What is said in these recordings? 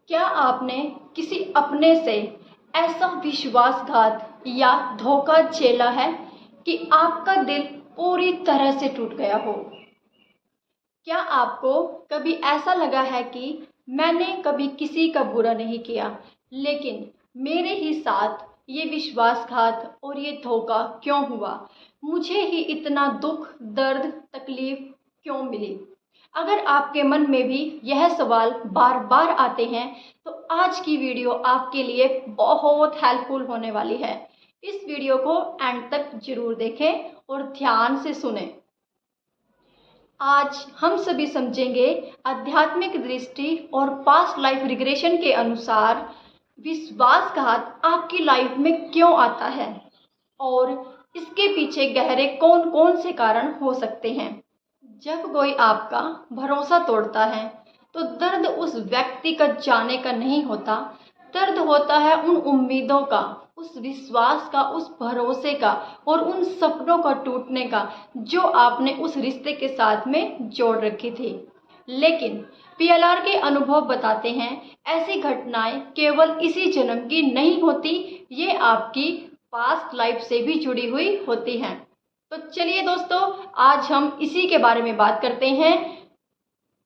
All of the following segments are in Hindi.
क्या आपने किसी अपने से ऐसा विश्वासघात या धोखा झेला है कि आपका दिल पूरी तरह से टूट गया हो? क्या आपको कभी ऐसा लगा है कि मैंने कभी किसी का बुरा नहीं किया, लेकिन मेरे ही साथ ये विश्वासघात और ये धोखा क्यों हुआ? मुझे ही इतना दुख, दर्द, तकलीफ क्यों मिली? अगर आपके मन में भी यह सवाल बार बार आते हैं तो आज की वीडियो आपके लिए बहुत हेल्पफुल होने वाली है। इस वीडियो को एंड तक जरूर देखें और ध्यान से सुनें। आज हम सभी समझेंगे आध्यात्मिक दृष्टि और पास्ट लाइफ रिग्रेशन के अनुसार विश्वासघात आपकी लाइफ में क्यों आता है और इसके पीछे गहरे कौन कौन से कारण हो सकते हैं। जब कोई आपका भरोसा तोड़ता है तो दर्द उस व्यक्ति का जाने का नहीं होता, दर्द होता है उन उम्मीदों का, उस विश्वास का, उस भरोसे का और उन सपनों का टूटने का जो आपने उस रिश्ते के साथ में जोड़ रखी थी। लेकिन पीएलआर के अनुभव बताते हैं ऐसी घटनाएं केवल इसी जन्म की नहीं होती, ये आपकी पास्ट लाइफ से भी जुड़ी हुई होती हैं। तो चलिए दोस्तों, आज हम इसी के बारे में बात करते हैं।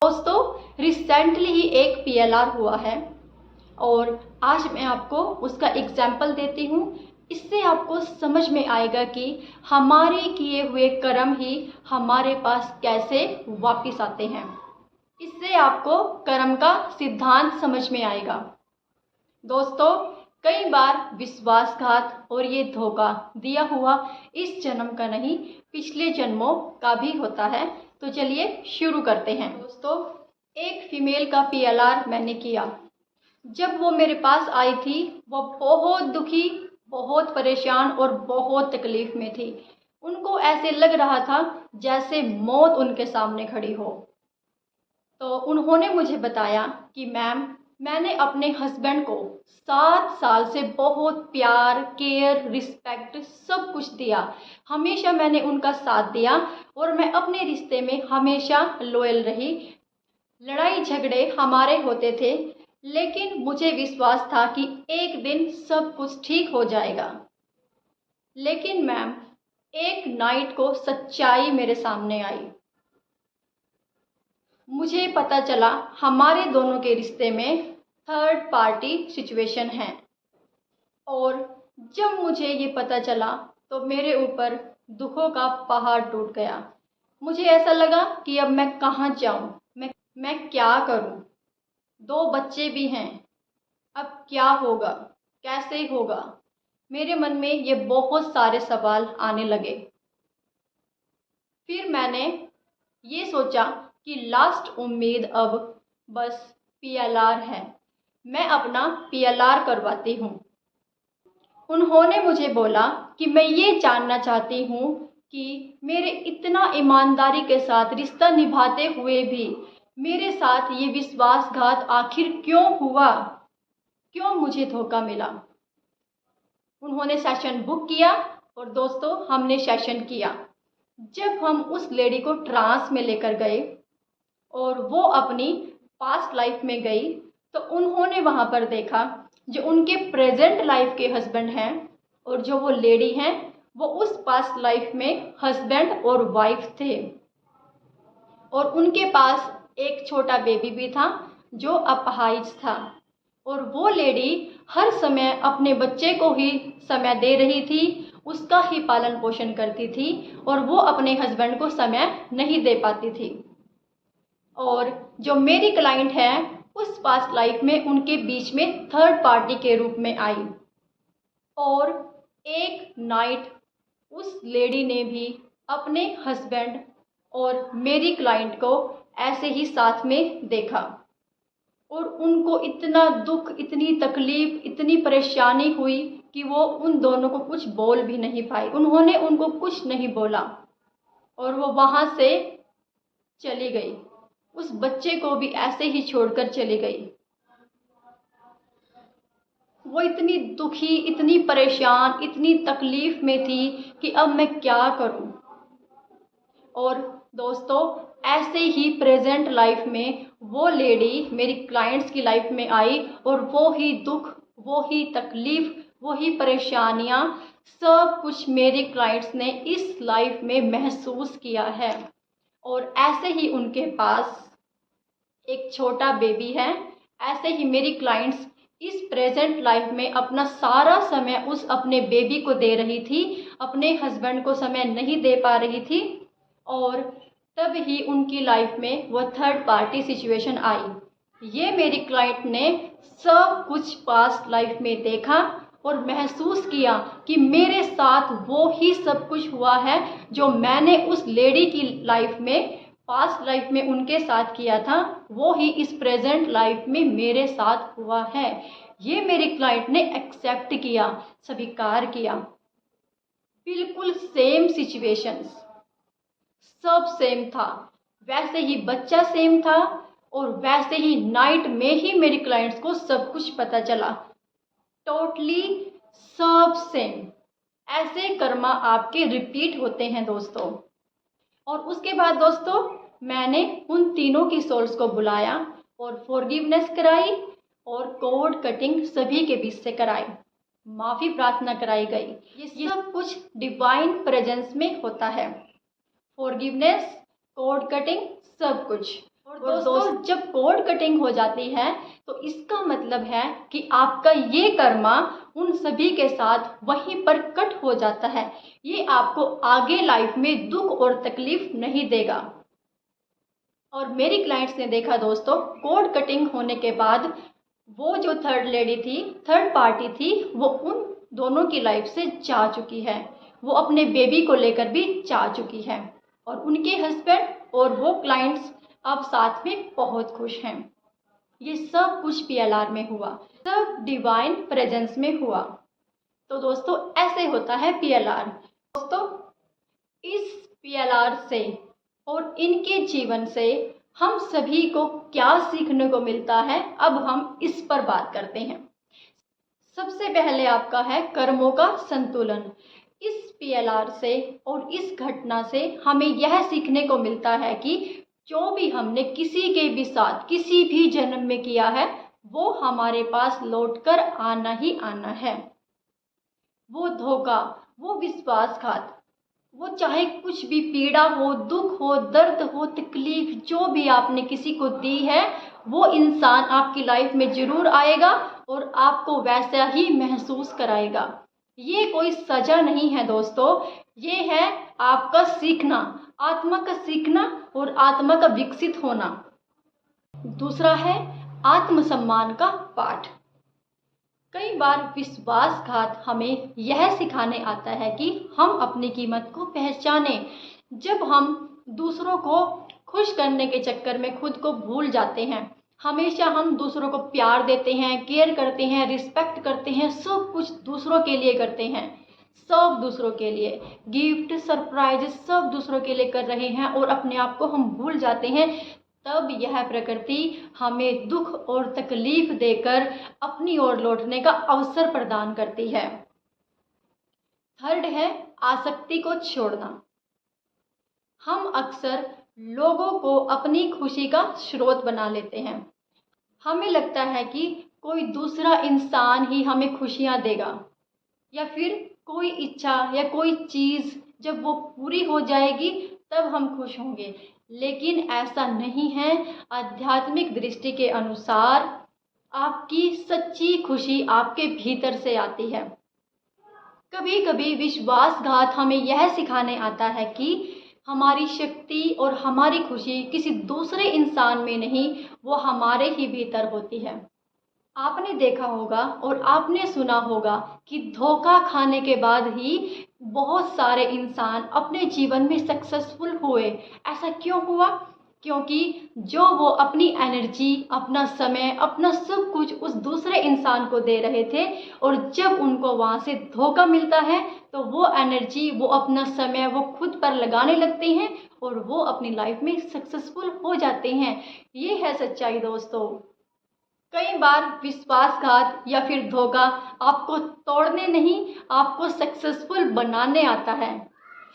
दोस्तों, रिसेंटली ही एक पीएलआर हुआ है और आज मैं आपको उसका एग्जाम्पल देती हूँ। इससे आपको समझ में आएगा कि हमारे किए हुए कर्म ही हमारे पास कैसे वापस आते हैं। इससे आपको कर्म का सिद्धांत समझ में आएगा। दोस्तों, कई बार विश्वासघात और ये धोखा दिया हुआ इस जन्म का नहीं, पिछले जन्मों का भी होता है। तो चलिए शुरू करते हैं। दोस्तों, एक फीमेल का पीएलआर मैंने किया। जब वो मेरे पास आई थी वो बहुत दुखी, बहुत परेशान और बहुत तकलीफ में थी। उनको ऐसे लग रहा था जैसे मौत उनके सामने खड़ी हो। तो उन्होंने मुझे बताया कि मैम, मैंने अपने हस्बैंड को 7 साल से बहुत प्यार, केयर, रिस्पेक्ट सब कुछ दिया। हमेशा मैंने उनका साथ दिया और मैं अपने रिश्ते में हमेशा लॉयल रही। लड़ाई झगड़े हमारे होते थे, लेकिन मुझे विश्वास था कि एक दिन सब कुछ ठीक हो जाएगा। लेकिन मैम, एक नाइट को सच्चाई मेरे सामने आई। मुझे पता चला हमारे दोनों के रिश्ते में थर्ड पार्टी सिचुएशन है। और जब मुझे ये पता चला तो मेरे ऊपर दुखों का पहाड़ टूट गया। मुझे ऐसा लगा कि अब मैं कहाँ जाऊँ, मैं क्या करूँ। 2 बच्चे भी हैं, अब क्या होगा, कैसे होगा। मेरे मन में ये बहुत सारे सवाल आने लगे। फिर मैंने ये सोचा कि लास्ट उम्मीद अब बस पीएलआर है, मैं अपना पीएलआर करवाती हूँ। उन्होंने मुझे बोला कि मैं ये जानना चाहती हूँ कि मेरे इतना ईमानदारी के साथ रिश्ता निभाते हुए भी मेरे साथ ये विश्वासघात आखिर क्यों हुआ, क्यों मुझे धोखा मिला। उन्होंने सेशन बुक किया और दोस्तों, हमने सेशन किया। जब हम उस लेडी को ट्रांस में लेकर गए और वो अपनी पास्ट लाइफ में गई तो उन्होंने वहाँ पर देखा जो उनके प्रेजेंट लाइफ के हस्बैंड हैं और जो वो लेडी हैं वो उस पास्ट लाइफ में हस्बैंड और वाइफ थे। और उनके पास एक छोटा बेबी भी था जो अपाहिज था। और वो लेडी हर समय अपने बच्चे को ही समय दे रही थी, उसका ही पालन पोषण करती थी और वो अपने हस्बैंड को समय नहीं दे पाती थी। और जो मेरी क्लाइंट है उस पास्ट लाइफ में उनके बीच में थर्ड पार्टी के रूप में आई। और एक नाइट उस लेडी ने भी अपने हस्बैंड और मेरी क्लाइंट को ऐसे ही साथ में देखा और उनको इतना दुख, इतनी तकलीफ, इतनी परेशानी हुई कि वो उन दोनों को कुछ बोल भी नहीं पाई। उन्होंने उनको कुछ नहीं बोला और वो वहाँ से चली गई। उस बच्चे को भी ऐसे ही छोड़कर चली गई। वो इतनी दुखी, इतनी परेशान, इतनी तकलीफ में थी कि अब मैं क्या करूं। और दोस्तों, ऐसे ही प्रेजेंट लाइफ में वो लेडी मेरी क्लाइंट्स की लाइफ में आई और वो ही दुख, वो ही तकलीफ़, वो ही परेशानियाँ, सब कुछ मेरे क्लाइंट्स ने इस लाइफ में महसूस किया है। और ऐसे ही उनके पास एक छोटा बेबी है। ऐसे ही मेरी क्लाइंट्स इस प्रेजेंट लाइफ में अपना सारा समय उस अपने बेबी को दे रही थी, अपने हस्बैंड को समय नहीं दे पा रही थी। और तब ही उनकी लाइफ में वो थर्ड पार्टी सिचुएशन आई। ये मेरी क्लाइंट ने सब कुछ पास्ट लाइफ में देखा और महसूस किया कि मेरे साथ वो ही सब कुछ हुआ है जो मैंने उस लेडी की लाइफ में, पास्ट लाइफ में उनके साथ किया था, वो ही इस प्रेजेंट लाइफ में मेरे साथ हुआ है। ये मेरे क्लाइंट ने एक्सेप्ट किया, स्वीकार किया। बिल्कुल सेम सिचुएशंस, सब सेम था, वैसे ही बच्चा सेम था और वैसे ही नाइट में ही मेरी क्लाइंट्स को सब कुछ पता चला। टोटली सब सेम। ऐसे कर्मा आपके रिपीट होते हैं दोस्तों। और उसके बाद दोस्तों मैंने उन तीनों की सोल्स को बुलाया और फॉरगिवनेस कराई और कोड कटिंग सभी के बीच से कराई, माफ़ी प्रार्थना कराई गई। ये सब कुछ डिवाइन प्रेजेंस में होता है। फॉरगिवनेस, कोड कटिंग, सब कुछ। और दोस्तों जब कोड कटिंग हो जाती है तो इसका मतलब है कि आपका ये कर्मा उन सभी के साथ वहीं पर कट हो जाता है। ये आपको आगे लाइफ में दुख और तकलीफ नहीं देगा। और मेरी क्लाइंट्स ने देखा दोस्तों, कोड कटिंग होने के बाद वो जो थर्ड लेडी थी, थर्ड पार्टी थी, वो उन दोनों की लाइफ से जा चुकी है। वो अपने बेबी को लेकर भी जा चुकी है और उनके हस्बैंड और वो क्लाइंट्स अब साथ में बहुत खुश हैं। ये सब कुछ PLR में हुआ, सब डिवाइन प्रेजेंस में हुआ। तो दोस्तों ऐसे होता है PLR। दोस्तों इस PLR से और इनके जीवन से हम सभी को क्या सीखने को मिलता है, अब हम इस पर बात करते हैं। सबसे पहले आपका है कर्मों का संतुलन। इस PLR से और इस घटना से हमें यह सीखने को मिलता है कि जो भी हमने किसी के भी साथ किसी भी जन्म में किया है वो हमारे पास लौटकर आना ही आना है। वो धोखा, वो विश्वासघात, वो चाहे कुछ भी पीड़ा हो, दुख हो, दर्द हो, तकलीफ जो भी आपने किसी को दी है, वो इंसान आपकी लाइफ में ज़रूर आएगा और आपको वैसा ही महसूस कराएगा। ये कोई सज़ा नहीं है दोस्तों, ये है आपका सीखना, आत्मा का सीखना और आत्मा का विकसित होना। दूसरा है आत्मसम्मान का पाठ। कई बार विश्वासघात हमें यह सिखाने आता है कि हम अपनी कीमत को पहचानें। जब हम दूसरों को खुश करने के चक्कर में खुद को भूल जाते हैं, हमेशा हम दूसरों को प्यार देते हैं, केयर करते हैं, रिस्पेक्ट करते हैं, सब कुछ दूसरों के लिए करते हैं, सब दूसरों के लिए, गिफ्ट, सरप्राइज सब दूसरों के लिए कर रहे हैं और अपने आप को हम भूल जाते हैं। तब यह प्रकृति हमें दुख और तकलीफ देकर अपनी ओर लौटने का अवसर प्रदान करती है। थर्ड है आसक्ति को छोड़ना। हम अक्सर लोगों को अपनी खुशी का स्रोत बना लेते हैं। हमें लगता है कि कोई दूसरा इंसान ही हमें खुशियाँ देगा या फिर कोई इच्छा या कोई चीज़ जब वो पूरी हो जाएगी तब हम खुश होंगे, लेकिन ऐसा नहीं है। आध्यात्मिक दृष्टि के अनुसार आपकी सच्ची खुशी आपके भीतर से आती है। कभी कभी विश्वासघात हमें यह सिखाने आता है कि हमारी शक्ति और हमारी खुशी किसी दूसरे इंसान में नहीं, वो हमारे ही भीतर होती है। आपने देखा होगा और आपने सुना होगा कि धोखा खाने के बाद ही बहुत सारे इंसान अपने जीवन में सक्सेसफुल हुए। ऐसा क्यों हुआ? क्योंकि जो वो अपनी एनर्जी, अपना समय, अपना सब कुछ उस दूसरे इंसान को दे रहे थे और जब उनको वहाँ से धोखा मिलता है तो वो एनर्जी, वो अपना समय वो खुद पर लगाने लगते हैं और वो अपनी लाइफ में सक्सेसफुल हो जाते हैं। ये है सच्चाई दोस्तों। कई बार विश्वासघात या फिर धोखा आपको तोड़ने नहीं, आपको सक्सेसफुल बनाने आता है।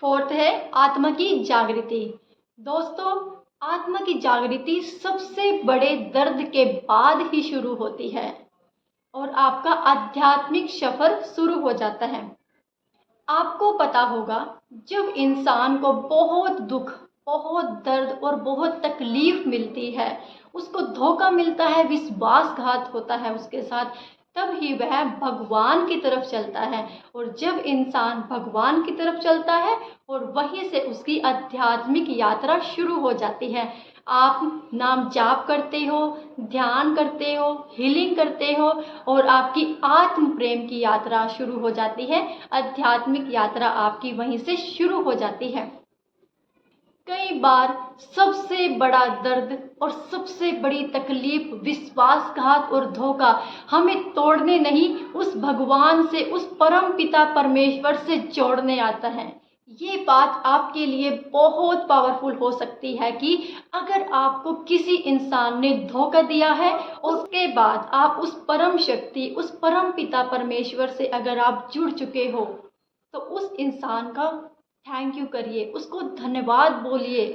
फोर्थ है आत्मा की जागृति। दोस्तों आत्मा की जागृति सबसे बड़े दर्द के बाद ही शुरू होती है और आपका आध्यात्मिक सफर शुरू हो जाता है। आपको पता होगा, जब इंसान को बहुत दुख, बहुत दर्द और बहुत तकलीफ मिलती है, उसको धोखा मिलता है, विश्वासघात होता है उसके साथ, तब ही वह भगवान की तरफ चलता है। और जब इंसान भगवान की तरफ चलता है और वहीं से उसकी आध्यात्मिक यात्रा शुरू हो जाती है। आप नाम जाप करते हो, ध्यान करते हो, हीलिंग करते हो और आपकी आत्म प्रेम की यात्रा शुरू हो जाती है। आध्यात्मिक यात्रा आपकी वहीं से शुरू हो जाती है। कई बार सबसे बड़ा दर्द और सबसे बड़ी तकलीफ, विश्वासघात और धोखा हमें तोड़ने नहीं, उस भगवान से, उस परम पिता परमेश्वर से जोड़ने आता है। ये बात आपके लिए बहुत पावरफुल हो सकती है कि अगर आपको किसी इंसान ने धोखा दिया है, उसके बाद आप उस परम शक्ति, उस परम पिता परमेश्वर से अगर आप जुड़ चुके हो, तो उस इंसान का थैंक यू करिए, उसको धन्यवाद बोलिए।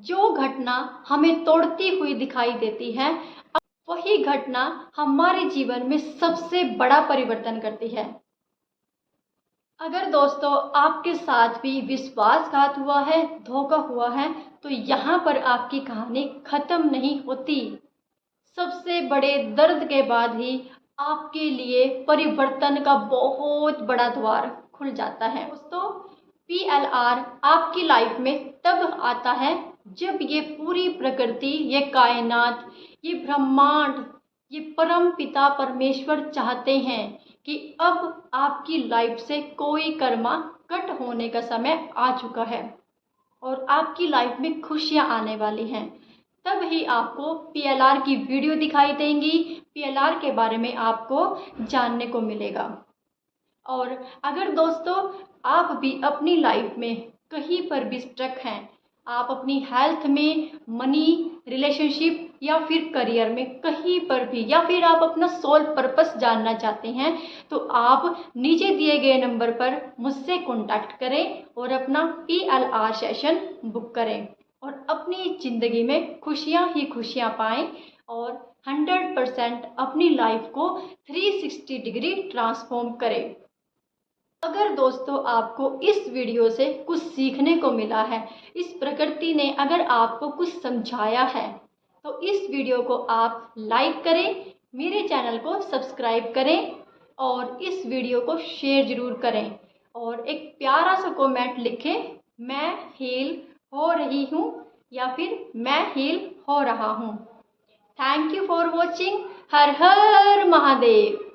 जो घटना हमें तोड़ती हुई दिखाई देती है, वही घटना हमारे जीवन में सबसे बड़ा परिवर्तन करती है। अगर दोस्तों आपके साथ भी विश्वासघात हुआ है, धोखा हुआ है, तो यहाँ पर आपकी कहानी खत्म नहीं होती। सबसे बड़े दर्द के बाद ही आपके लिए परिवर्तन का बहुत बड़ा द्वार खुल जाता है। दोस्तों, PLR आपकी लाइफ में तब आता है जब ये पूरी प्रकृति, ये कायनात, ये ब्रह्मांड, ये परम पिता परमेश्वर चाहते हैं कि अब आपकी लाइफ से कोई कर्मा कट होने का समय आ चुका है और आपकी लाइफ में खुशियां आने वाली हैं। तब ही आपको PLR की वीडियो दिखाई देंगी, PLR के बारे में आपको जानने को मिलेगा। और अगर दोस्तों आप भी अपनी लाइफ में कहीं पर भी स्ट्रक हैं, आप अपनी हेल्थ में, मनी, रिलेशनशिप या फिर करियर में कहीं पर भी, या फिर आप अपना सोल पर्पस जानना चाहते हैं, तो आप नीचे दिए गए नंबर पर मुझसे कॉन्टैक्ट करें और अपना PLR सेशन बुक करें और अपनी ज़िंदगी में खुशियाँ ही खुशियाँ पाएं और 100% अपनी लाइफ को 360 डिग्री ट्रांसफॉर्म करें। अगर दोस्तों आपको इस वीडियो से कुछ सीखने को मिला है, इस प्रकृति ने अगर आपको कुछ समझाया है, तो इस वीडियो को आप लाइक करें, मेरे चैनल को सब्सक्राइब करें और इस वीडियो को शेयर ज़रूर करें और एक प्यारा सा कमेंट लिखें, मैं हील हो रही हूँ या फिर मैं हील हो रहा हूँ। Thank you for watching. Her her Mahadev.